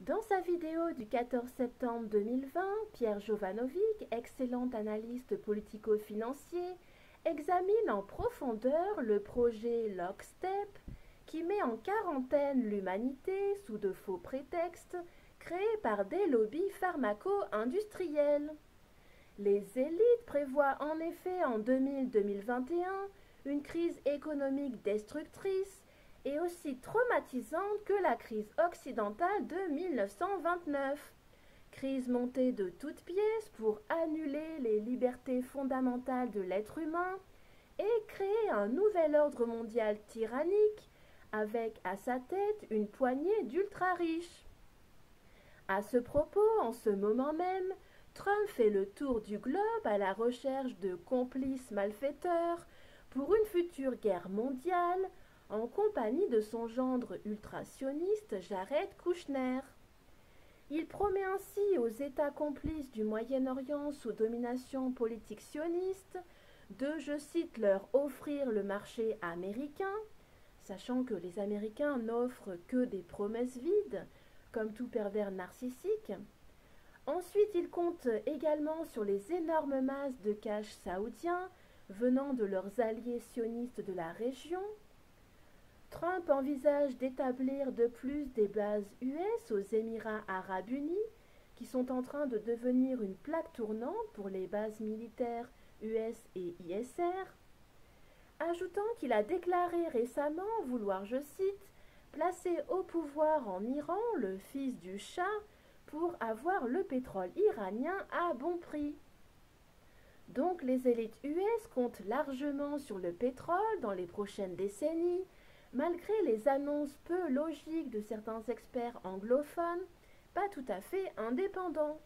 Dans sa vidéo du 14 septembre 2020, Pierre Jovanovic, excellent analyste politico-financier, examine en profondeur le projet Lockstep qui met en quarantaine l'humanité sous de faux prétextes créés par des lobbies pharmaco-industriels. Les élites prévoient en effet en 2000-2021 une crise économique destructrice et aussi traumatisante que la crise occidentale de 1929. Crise montée de toutes pièces pour annuler les libertés fondamentales de l'être humain et créer un nouvel ordre mondial tyrannique avec à sa tête une poignée d'ultra-riches. À ce propos, en ce moment même, Trump fait le tour du globe à la recherche de complices malfaiteurs pour une future guerre mondiale en compagnie de son gendre ultra-sioniste Jared Kushner. Il promet ainsi aux États complices du Moyen-Orient sous domination politique sioniste de, je cite, leur offrir le marché américain, sachant que les Américains n'offrent que des promesses vides, comme tout pervers narcissique. Ensuite, il compte également sur les énormes masses de cash saoudiens venant de leurs alliés sionistes de la région. Trump envisage d'établir de plus des bases US aux Émirats arabes unis, qui sont en train de devenir une plaque tournante pour les bases militaires US et ISR, ajoutant qu'il a déclaré récemment vouloir, je cite, placer au pouvoir en Iran le fils du Shah pour avoir le pétrole iranien à bon prix. Donc les élites US comptent largement sur le pétrole dans les prochaines décennies, malgré les annonces peu logiques de certains experts anglophones, pas tout à fait indépendants.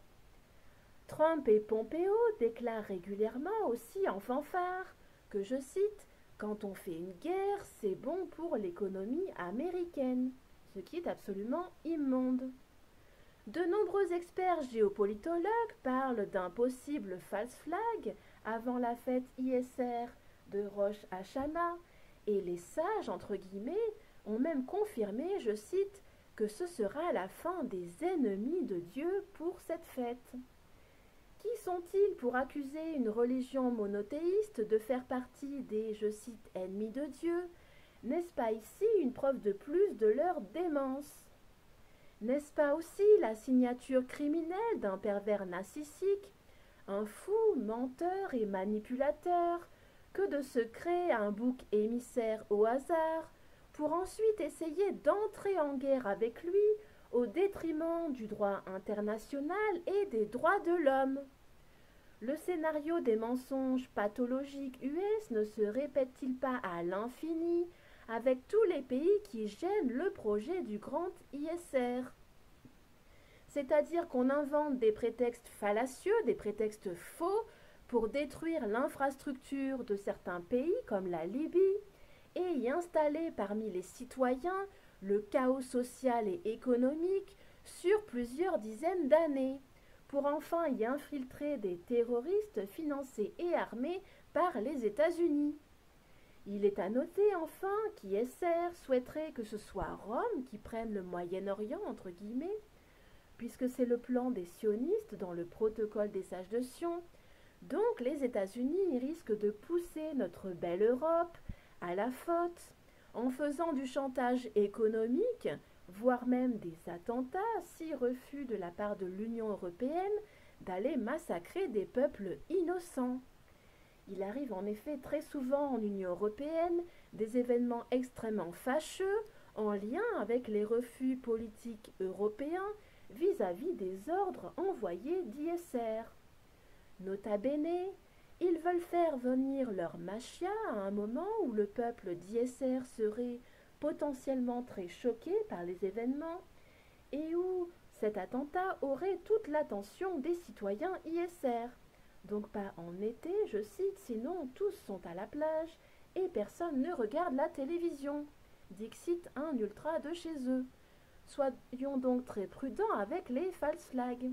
Trump et Pompeo déclarent régulièrement aussi en fanfare que, je cite, « Quand on fait une guerre, c'est bon pour l'économie américaine », ce qui est absolument immonde. De nombreux experts géopolitologues parlent d'un possible false flag avant la fête ISR de Rosh Hashanah, et les sages, entre guillemets, ont même confirmé, je cite, que ce sera la fin des ennemis de Dieu pour cette fête. Qui sont-ils pour accuser une religion monothéiste de faire partie des, je cite, ennemis de Dieu? N'est-ce pas ici une preuve de plus de leur démence? N'est-ce pas aussi la signature criminelle d'un pervers narcissique, un fou, menteur et manipulateur, que de se créer un bouc émissaire au hasard pour ensuite essayer d'entrer en guerre avec lui au détriment du droit international et des droits de l'homme? Le scénario des mensonges pathologiques US ne se répète-t-il pas à l'infini avec tous les pays qui gênent le projet du grand ISR? C'est-à-dire qu'on invente des prétextes fallacieux, des prétextes faux pour détruire l'infrastructure de certains pays comme la Libye et y installer parmi les citoyens le chaos social et économique sur plusieurs dizaines d'années, pour enfin y infiltrer des terroristes financés et armés par les États-Unis. Il est à noter enfin qu'ISR souhaiterait que ce soit Rome qui prenne le Moyen-Orient, entre guillemets, puisque c'est le plan des sionistes dans le protocole des sages de Sion. Donc les États-Unis risquent de pousser notre belle Europe à la faute en faisant du chantage économique, voire même des attentats si refus de la part de l'Union européenne d'aller massacrer des peuples innocents. Il arrive en effet très souvent en Union européenne des événements extrêmement fâcheux en lien avec les refus politiques européens vis-à-vis des ordres envoyés d'ISR. Nota bene, ils veulent faire venir leur machia à un moment où le peuple d'ISR serait potentiellement très choqué par les événements et où cet attentat aurait toute l'attention des citoyens ISR. Donc pas en été, je cite, sinon tous sont à la plage et personne ne regarde la télévision. Dixit un ultra de chez eux. Soyons donc très prudents avec les false flags.